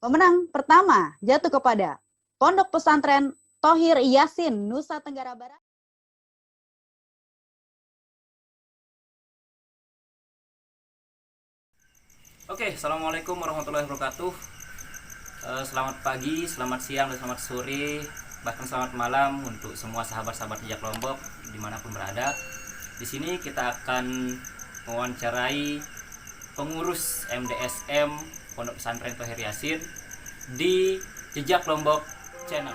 Pemenang pertama jatuh kepada Pondok Pesantren Thohir Yasin, Nusa Tenggara Barat. Oke, assalamualaikum warahmatullahi wabarakatuh. Selamat pagi, selamat siang, dan selamat sore, bahkan selamat malam untuk semua sahabat-sahabat Jejak Lombok dimanapun berada. Di sini kita akan mewawancarai pengurus MDSM Pondok Pesantren Thohir Yasin di Jejak Lombok Channel.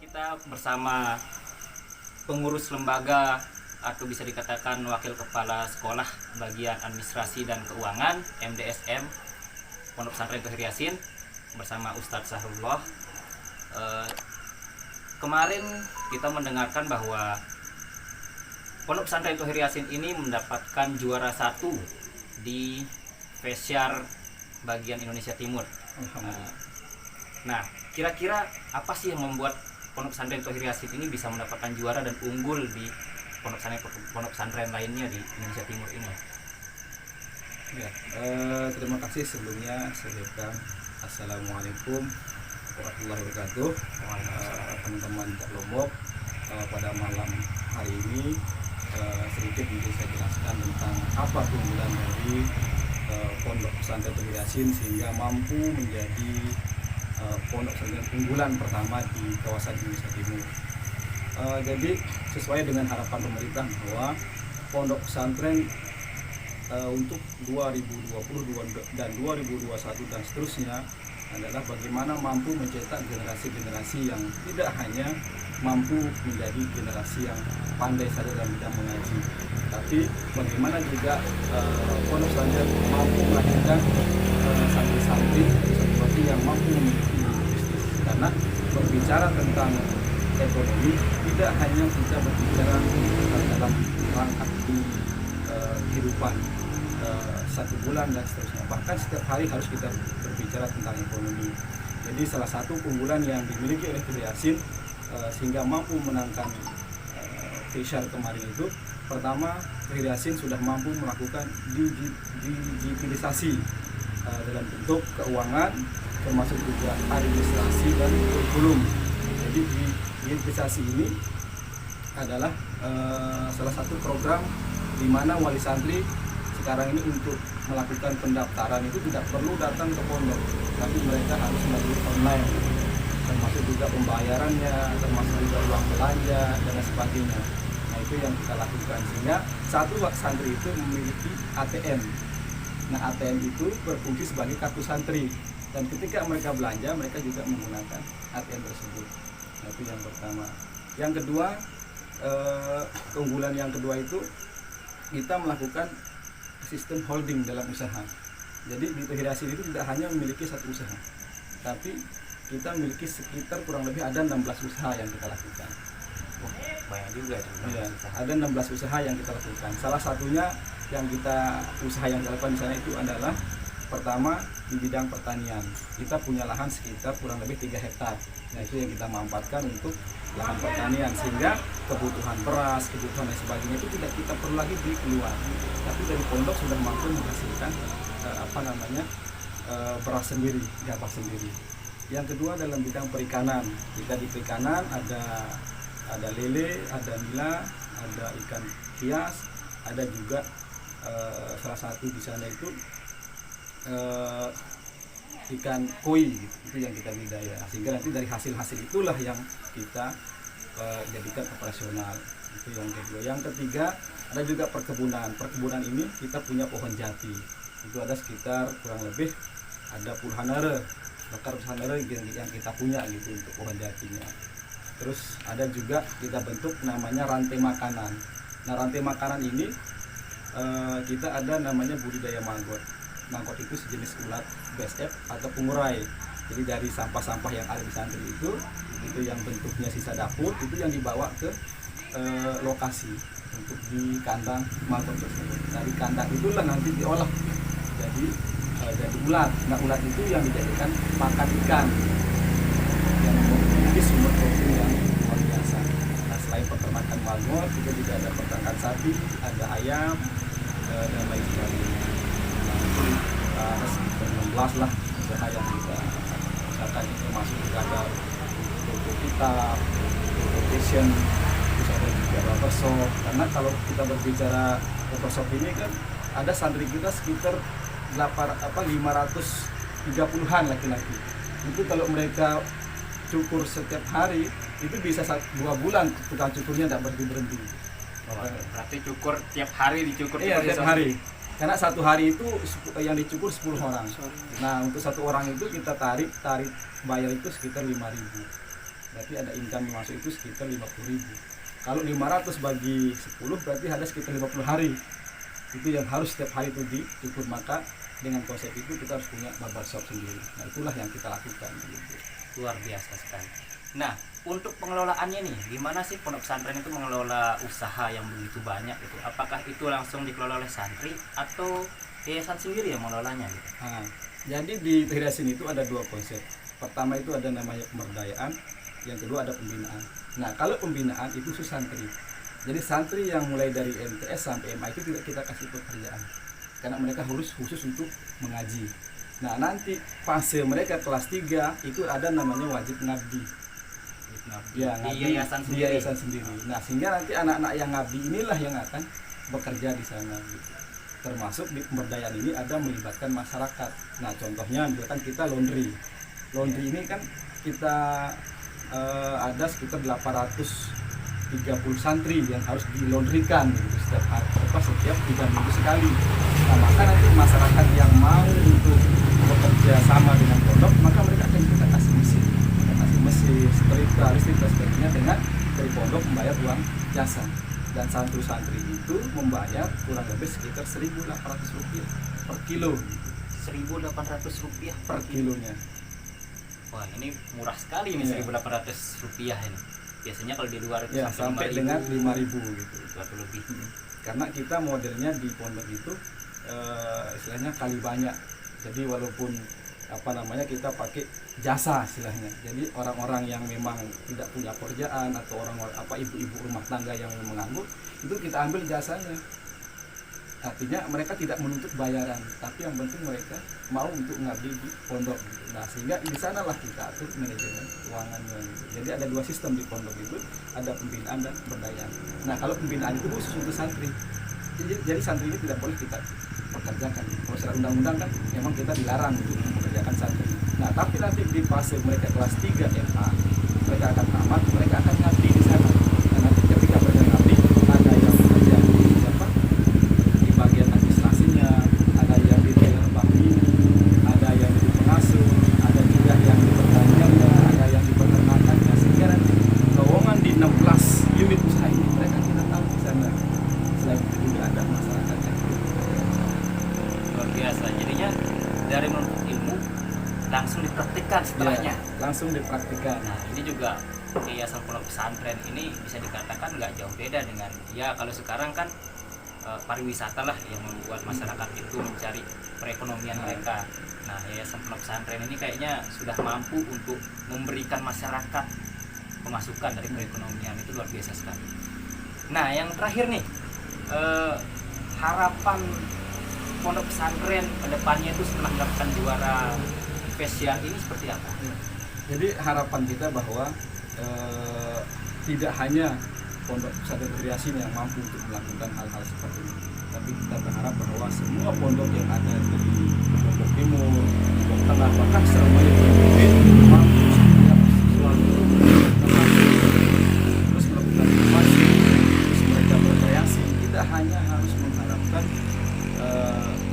Kita bersama pengurus lembaga atau bisa dikatakan wakil kepala sekolah bagian administrasi dan keuangan MDSM Pondok Pesantren Thohir Yasin bersama Ustadz Sahrullah. Kemarin kita mendengarkan bahwa Pondok Pesantren Thohir Yasin ini mendapatkan juara 1 di Fesyar bagian Indonesia Timur. Nah, kira-kira apa sih yang membuat Pondok Pesantren Thohir Yasin ini bisa mendapatkan juara dan unggul di pondok pesantren lainnya di Indonesia Timur ini? Ya, terima kasih sebelumnya. Saya ucapkan Assalamualaikum warahmatullahi wabarakatuh. Teman-teman Jejak Lombok, pada malam hari ini sedikit mungkin saya jelaskan tentang apa keunggulan dari Pondok Pesantren Thohir Yasin sehingga mampu menjadi pondok pesantren unggulan pertama di kawasan Indonesia Timur. Jadi sesuai dengan harapan pemerintah bahwa pondok pesantren untuk 2020 dan 2021 dan seterusnya adalah bagaimana mampu mencetak generasi-generasi yang tidak hanya mampu menjadi generasi yang pandai saja dalam bidang mengaji, tapi bagaimana juga pondok pesantren mampu melahirkan santri-santri seperti yang mampu memiliki bisnis. Karena berbicara tentang ekonomi tidak hanya kita berbicara dalam rangka kehidupan satu bulan dan seterusnya, bahkan setiap hari harus kita berbicara tentang ekonomi. Jadi salah satu keunggulan yang dimiliki oleh Thohir Yasin sehingga mampu menangkan Fesyar kemarin itu, pertama Thohir Yasin sudah mampu melakukan digitalisasi dalam bentuk keuangan, termasuk juga administrasi dan kurikulum. Jadi digitalisasi ini adalah salah satu program di mana wali santri sekarang ini untuk melakukan pendaftaran itu tidak perlu datang ke pondok, tapi mereka harus melalui online, termasuk juga pembayarannya, termasuk juga uang belanja dan sebagainya. Nah, itu yang kita lakukan sehingga satu santri itu memiliki ATM. Nah, ATM itu berfungsi sebagai kartu santri, dan ketika mereka belanja mereka juga menggunakan ATM tersebut. Nah, itu yang pertama. Yang kedua, keunggulan yang kedua itu kita melakukan sistem holding dalam usaha. Jadi di Thohir Yasin itu tidak hanya memiliki satu usaha, tapi kita memiliki sekitar kurang lebih ada 16 usaha yang kita lakukan. Banyak juga itu. Ya, ada 16 usaha yang kita lakukan. Salah satunya yang kita lakukan di sana itu adalah pertama di bidang pertanian. Kita punya lahan sekitar kurang lebih 3 hektar. Nah, itu yang kita manfaatkan untuk lahan pertanian sehingga kebutuhan beras, kebutuhan dan sebagainya itu tidak kita perlu lagi beli keluar. Tapi dari pondok sudah mampu menghasilkan beras sendiri, gabah sendiri. Yang kedua dalam bidang perikanan. Kita di perikanan ada lele, ada nila, ada ikan hias, ada juga salah satu di sana itu ikan koi, itu yang kita budidaya, sehingga nanti dari hasil-hasil itulah yang kita jadikan operasional. Itu yang kedua. Yang ketiga ada juga perkebunan ini kita punya pohon jati, itu ada sekitar kurang lebih ada puluhan hektar yang kita punya gitu untuk pohon jatinya. Terus ada juga kita bentuk namanya rantai makanan. Nah, rantai makanan ini kita ada namanya budidaya manggot. Mangkot itu sejenis ulat BSF atau pengurai Jadi dari sampah-sampah yang ada di santri itu yang bentuknya sisa dapur itu yang dibawa ke lokasi untuk di kandang magot tersebut. Dari kandang itulah nanti diolah jadi ulat. Nah, ulat itu yang dijadikan pakan ikan yang memiliki sumber protein yang luar biasa. Nah, selain peternakan magot, juga ada peternakan sapi, ada ayam, dan lain sebagainya. Nah, ada sekitar 16 lah usaha yang kita usahakan, termasuk juga ada toko kita, toko fashion, terus ada juga barbershop. Karena kalau kita berbicara barbershop ini kan ada santri kita sekitar 530-an laki-laki. Itu kalau mereka cukur setiap hari itu bisa 2 bulan tukang cukurnya tidak berhenti. Berarti cukur tiap hari dicukur? Iya, tiap hari. Karena satu hari itu yang dicukur 10 orang. Nah, untuk satu orang itu kita tarik bayar itu sekitar 5.000. Berarti ada income masuk itu sekitar 50.000. Kalau 500 bagi 10 berarti ada sekitar 50 hari. Itu yang harus setiap hari itu dicukur. Maka dengan konsep itu kita harus punya barbershop sendiri. Nah, itulah yang kita lakukan gitu. Luar biasa sekali. Nah, untuk pengelolaannya nih, gimana sih pondok pesantren itu mengelola usaha yang begitu banyak itu? Apakah itu langsung dikelola oleh santri atau yayasan sendiri yang mengelolanya gitu? Nah, jadi di yayasan itu ada 2 konsep. Pertama itu ada namanya pemberdayaan, yang kedua ada pembinaan. Nah, kalau pembinaan itu khusus santri. Jadi santri yang mulai dari MTS sampai MA itu tidak kita kasih pekerjaan, karena mereka harus khusus untuk mengaji. Nah, nanti fase mereka kelas 3 itu ada namanya wajib ngabdi. Ya, di yayasan sendiri. Nah, sehingga nanti anak-anak yang ngabdi inilah yang akan bekerja di sana gitu. Termasuk di pemberdayaan ini ada melibatkan masyarakat. Nah, contohnya misalkan kita laundry. Laundry ini kan kita ada sekitar 830 santri yang harus dilaundrykan gitu, setiap 3 minggu sekali. Nah, maka nanti masyarakat yang mau untuk bekerja sama dengan pondok, maka mereka akan kita kasih mesin, setrika, listrik dan sebagainya, dengan dari pondok membayar uang jasa. Dan santri-santri itu membayar kurang lebih sekitar Rp1.800 per kilo. Rp1.800 per kilonya. Wah, ini murah sekali ini, Rp1.800 ini. Biasanya kalau di luar itu sampai dengan 5.000 gitu. Atau lebih. Karena kita modelnya di pondok itu istilahnya kali banyak. Jadi walaupun kita pakai jasa istilahnya. Jadi orang-orang yang memang tidak punya pekerjaan atau orang-orang ibu-ibu rumah tangga yang menganggur, itu kita ambil jasanya. Artinya mereka tidak menuntut bayaran, tapi yang penting mereka mau untuk ngabdi di pondok gitu. Nah, sehingga di sanalah kita atur manajemen keuangannya gitu. Jadi ada 2 sistem di pondok itu, ada pembinaan dan pemberdayaan. Nah, kalau pembinaan itu khusus untuk santri. Jadi santri ini tidak boleh kita pekerjakan. Kalau secara undang-undang kan memang kita dilarang untuk mempekerjakan santri. Nah, tapi nanti di fase mereka kelas 3 MA, mereka akan tamat, mereka akan ngabdi di sana. Dan nanti ketika mereka ngabdi, ada yang bekerja di bagian administrasinya, ada yang di bank ini, ada yang di pengasuh, ada juga yang di pertaniannya, ada yang di peternakannya. Sehingga nanti lowongan di 16 unit usaha ini mereka kita tahu di sana. Selain itu juga ada masyarakat yang luar biasa. Jadinya dari menuntut ilmu langsung dipraktikkan setelahnya. Ya, langsung dipraktikkan. Nah, ini juga yayasan pondok pesantren ini bisa dikatakan nggak jauh beda dengan, ya kalau sekarang kan pariwisata lah yang membuat masyarakat itu mencari perekonomian mereka. Nah, yayasan pondok pesantren ini kayaknya sudah mampu untuk memberikan masyarakat pemasukan dari perekonomian. Itu luar biasa sekali. Nah, yang terakhir nih, harapan pondok pesantren ke depannya itu setelah mendapatkan juara spesial ini seperti apa? Jadi harapan kita bahwa tidak hanya pondok pesantren Yasin yang mampu untuk melakukan hal-hal seperti ini, tapi kita berharap bahwa semua pondok yang ada di Lombok Timur, Lombok Tengah, bahkan Surabaya mampu setiap suatu terus melakukan inovasi, terus mereka berkreasi. Tidak hanya harus mengharapkan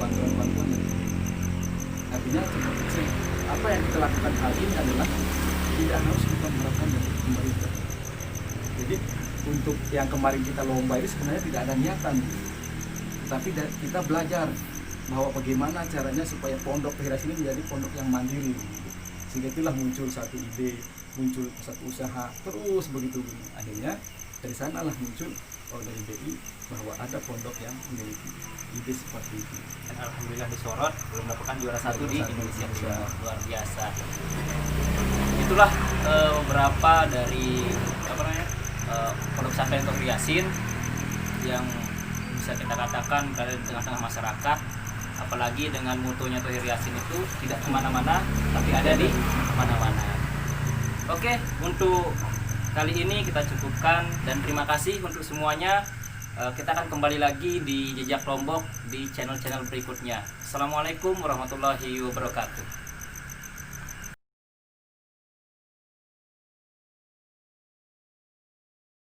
bantuan-bantuan dari artinya seperti apa yang kita lakukan hari ini adalah tidak harus kita mengharapkan dari pemerintah. Jadi untuk yang kemarin kita lomba ini sebenarnya tidak ada niatan, tapi kita belajar bahwa bagaimana caranya supaya pondok Hiras ini menjadi pondok yang mandiri. sehingga itulah muncul satu ide, muncul satu usaha, terus begitu. Akhirnya dari sanalah muncul dari BI bahwa ada pondok yang memiliki ide seperti itu. Dan alhamdulillah disorot, belum mendapatkan juara satu di Indonesia Timur. Luar biasa. Itulah beberapa dari pondok pesantren Tohir Yasin yang bisa kita katakan berada di tengah-tengah masyarakat, apalagi dengan mutunya Tohir Yasin itu tidak kemana-mana tapi ada di mana-mana. Oke, untuk kali ini kita cukupkan dan terima kasih untuk semuanya. Kita akan kembali lagi di Jejak Lombok di channel-channel berikutnya. Assalamualaikum warahmatullahi wabarakatuh.